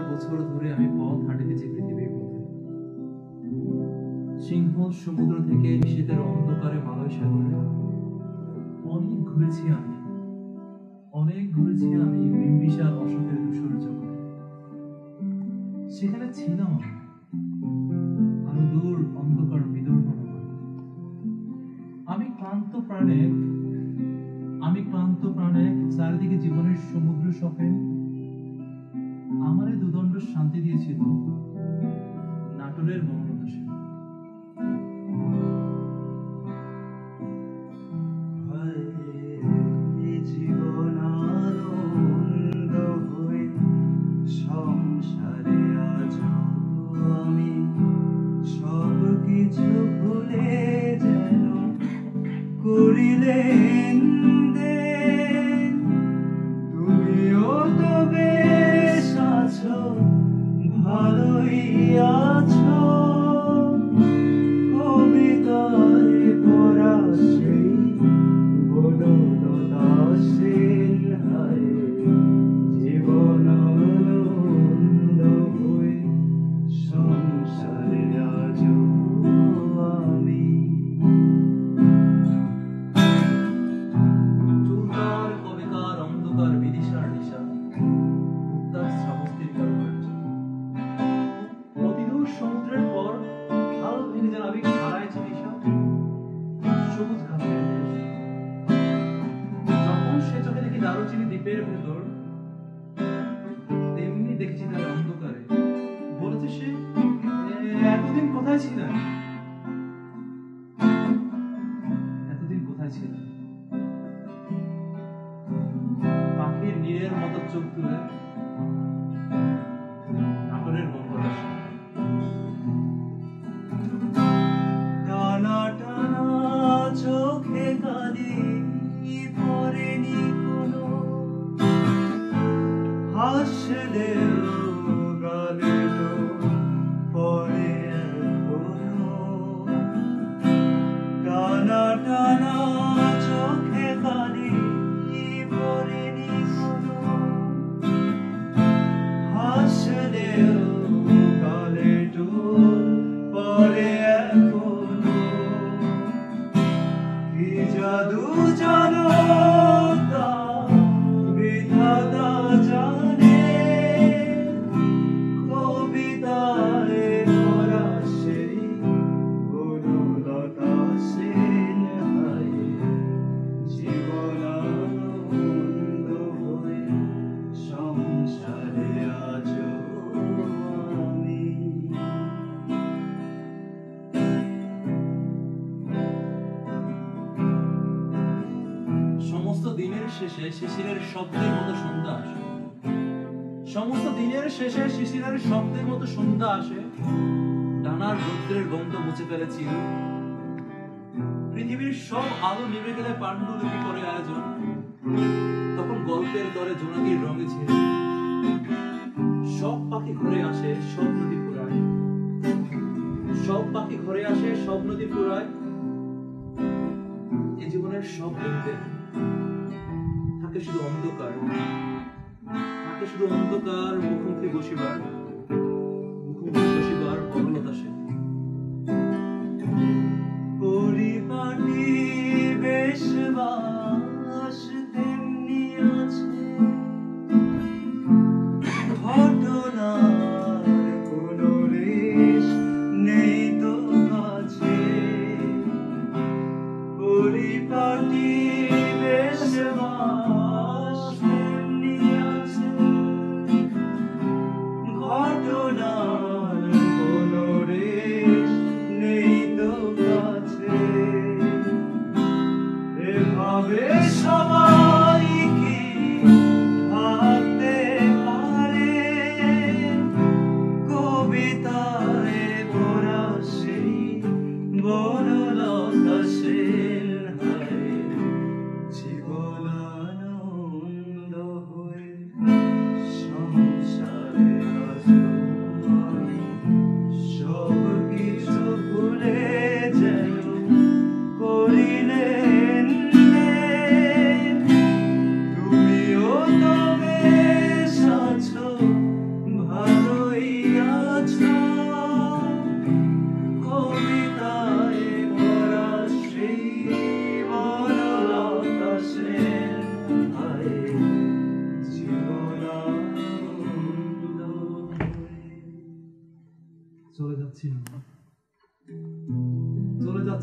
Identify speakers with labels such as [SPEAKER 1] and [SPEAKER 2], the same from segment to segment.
[SPEAKER 1] বছর ধরে আমি পথ হাঁটিতেছি পৃথিবীর পথে। সিংহ সমুদ্র থেকে নিশীথের অন্ধকারে মালয় সাগরে। অনেক ঘুরেছি আমি বিম্বিসার অশোকের ধূসর জগতে। সেখানে ছিলাম আরো দূর অন্ধকার বিদর্ভ নগরে। আমি ক্লান্ত প্রাণে চারিদিকে জীবনের সমুদ্র সফেন। আমারে দুদণ্ড শান্তি দিয়েছিল নাটোরের বনলতা সেন।
[SPEAKER 2] জীবন আনন্দ হয়ে সংসারে আজ আমি সব কিছু ভুলে যেন করিলেন তুমিও তো বেশ আছো, ভালোই আছো। কবিতায় পড়া সেই বনলতা সেন হায় জীবন আনন্দ হয়ে সংসারে আজ আমি।
[SPEAKER 1] চুলকার কবেকার অন্ধকার বিদিশার নিশা, মুক্তার শ্রাবস্তির কারুকার্য। অতিদূর সমুদ্রের পর হাল ভেঙে যেন আবেগ হারাইছে দিশা। সবুজ ঘাসের দেশ। যখন সে চোখে দেখি দারুচিনি দ্বীপের ভেতর, তেমনি দেখেছি তার অন্ধকারে। বলেছে সে, এতদিন কোথায় ছিলেন? পাখির নীড়ের মতো চোখ তুলে নাটোরের বনলতা সেন।
[SPEAKER 2] টানা টানা চোখে কালি পড়েনি কোনো, হাসলেও গালে পরে এখনো। টানা টানা চোখে কালি পড়েনি কোনো, হাসলেও গালে পরে এখনো। কি জাদু জানো তা বিধাতা জানে, কবিতায় ভরা সেই বনলতা সেন হায় জীবন আনন্দ হয়ে সংসারে আজ আমি।
[SPEAKER 1] সমস্ত দিনের শেষে শিশিরের শব্দের মতো সন্ধ্যা আসে। সমস্ত দিনের শেষে শিশিরের শব্দের মতো সন্ধ্যা আসে। ডানার রৌদ্রের গন্ধ মুছে ফেলেছি। পৃথিবীর সব আলো নিভে গেলে পাণ্ডুলিপি করে আয়োজন। তখন গল্পের দরে জোনাকির রঙে ছেড়ে সব পাখি ঘরে আসে, সব নদী ফুরায়। সব পাখি ঘরে আসে, সব নদী ফুরায়। এই জীবনের সব লিখতে থাকে শুধু অন্ধকার, থাকে শুধু অন্ধকার। মুখোমুখি বসিবার বনলতা সেন।
[SPEAKER 2] পরিপাটি বেশ বাস তেমনি আছে, ঘটনার কোনো রেশ নেই তো কাছে। পরিপাটি বেশ বাস তেমনি আছে,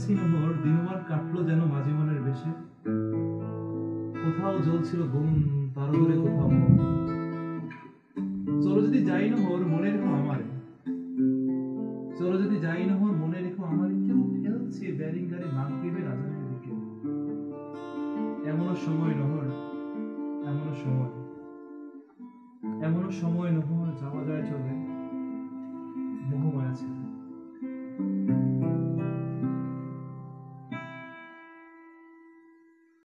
[SPEAKER 1] যাচ্ছি নহর, দিনমান কাটলো যেন মাঝে মনের বেশে। কোথাও জ্বলছিল গুণ, তার উপরে কোথাও মোহর। চলো যদি যাই নহর, মনে রেখো আমারে। চলো যদি যাই নহর, মনে রেখো আমারে। কেউ খেলছে ব্যারিং গাড়ি মাগরিবের আজানের দিকে। এমনও সময় নহর, এমনও সময়, এমনও সময় নহর, যাওয়া যায় চলে মোহমায়া ছেড়ে।